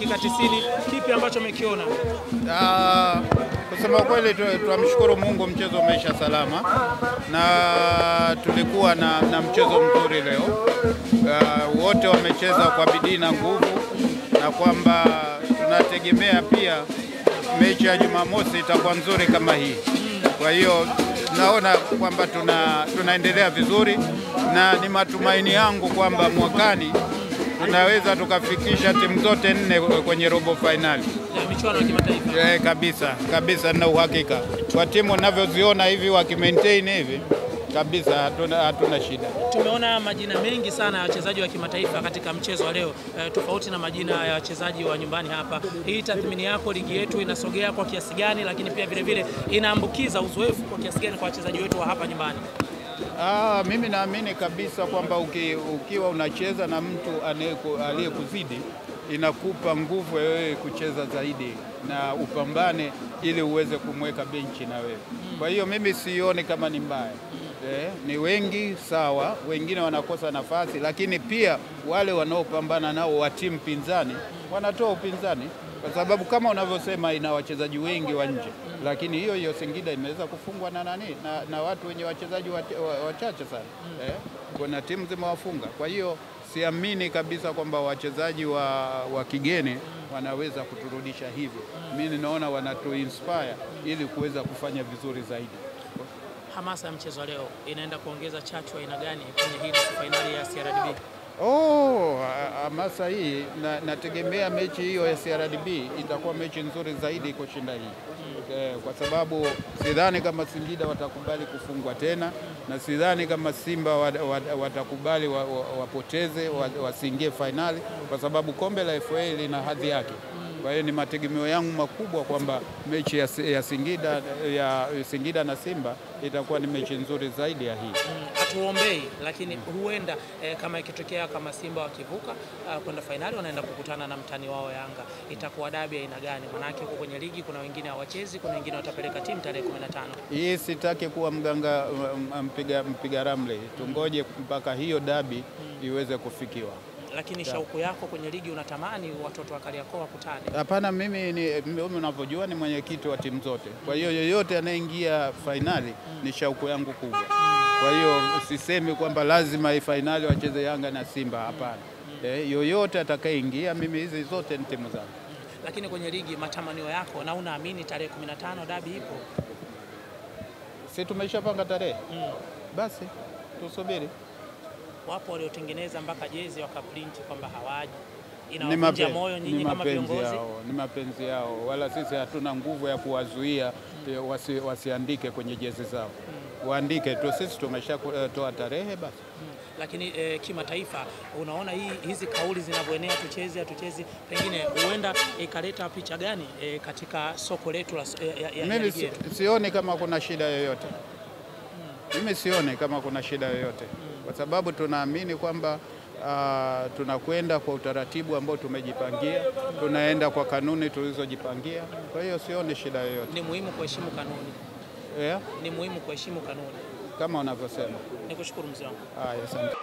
dakika 90, kipi ambacho umekiona? Kusema kweli tunamshukuru Mungu, mchezo umeisha salama na tulikuwa na mchezo mzuri leo. Wote wamecheza kwa bidii na nguvu, na kwamba tunategemea pia mechi ya Jumamosi itakuwa nzuri kama hii. Kwa hiyo naona kwamba tunaendelea vizuri, na ni matumaini yangu kwamba mwakani tunaweza tukafikisha timu zote 4 kwenye robo finali ya michuano ya kimataifa. Kabisa na uhakika. Kwa timu ninavyoziona hivi wakimaintain hivi kabisa hatuna shida. Tumeona majina mengi sana ya wachezaji wa kimataifa katika mchezo wa leo, tofauti na majina ya wachezaji wa nyumbani hapa. Hii tathmini yako, ligi yetu inasogea kwa kiasi gani, lakini pia vile vile inaambukiza uzoefu kwa kiasi gani kwa wachezaji wetu wa hapa nyumbani? Mimi naamini kabisa kwamba ukiwa unacheza na mtu aliyekuzidi inakupa nguvu wewe kucheza zaidi na upambane ili uweze kumweka benchi na wewe. Kwa hiyo mimi sioni kama ni mbaya. Ni wengi sawa, wengine wanakosa nafasi, lakini pia wale wanaopambana nao wa timu pinzani wanatoa upinzani, kwa sababu kama unavyosema ina wachezaji wengi wa nje, lakini hiyo Singida imeweza kufungwa na watu wenye wachezaji wachache sana. Kuna timu zimewafunga. Kwa hiyo siamini kabisa kwamba wachezaji wa kigeni wanaweza kuturudisha hivyo. Mimi naona wanatu-inspire ili kuweza kufanya vizuri zaidi. Hamasa ya mchezo leo inaenda kuongeza chachu aina gani kwenye hii nusu finali ya CRDB? Hamasa hii nategemea mechi hiyo ya CRDB itakuwa mechi nzuri zaidi kushinda hii. Kwa sababu sidhani kama Singida watakubali kufungwa tena, na sidhani kama Simba watakubali wapoteze, wasiingie finali, kwa sababu kombe la FA lina hadhi yake. Kwa hiyo ni mategemeo yangu makubwa kwamba mechi ya Singida na Simba itakuwa ni mechi nzuri zaidi ya hii. Hatuombei, lakini huenda kama ikitokea kama Simba wakivuka kwenda finali, wanaenda kukutana na mtani wao Yanga, itakuwa dabi aina gani? Maana huko kwenye ligi kuna wengine hawachezi, kuna wengine watapeleka timu tarehe 15. Hii sitaki kuwa mganga mpiga ramli, tungoje mpaka hiyo dabi iweze kufikiwa. Lakini shauku yako kwenye ligi unatamani watoto wa Kariakoo wakutane? Hapana, mimi unavyojua ni mwenyekiti wa timu zote. Kwa hiyo yoyote anayeingia finali ni shauku yangu kubwa. Kwa hiyo sisemi kwamba lazima hii finali wacheze Yanga na Simba, hapana. Yoyote atakayeingia, mimi hizi zote ni timu zangu. Lakini kwenye ligi matamanio yako, na unaamini tarehe 15 dabi ipo? Si tumeshapanga tarehe? Basi tusubiri. Wapo waliotengeneza mpaka jezi wakaprint kwamba hawaji. Inawavunja moyo nyinyi kama viongozi? Ni mapenzi yao, wala sisi hatuna nguvu ya kuwazuia wasiandike kwenye jezi zao. Waandike tu, sisi tumeshatoa tarehe basi. Lakini kimataifa unaona hizi kauli zinavyoenea, tucheze hatuchezi, pengine huenda ikaleta picha gani katika soko letu mimi sioni kama kuna shida yoyote. Mimi sioni kama kuna shida yoyote, kwa sababu tunaamini kwamba tunakwenda kwa utaratibu ambao tumejipangia, tunaenda kwa kanuni tulizojipangia. Kwa hiyo sioni shida yoyote. Ni muhimu kuheshimu kanuni. Yeah? Ni muhimu kuheshimu kanuni. Kama unavyosema. Nikushukuru mzee wangu. Asante.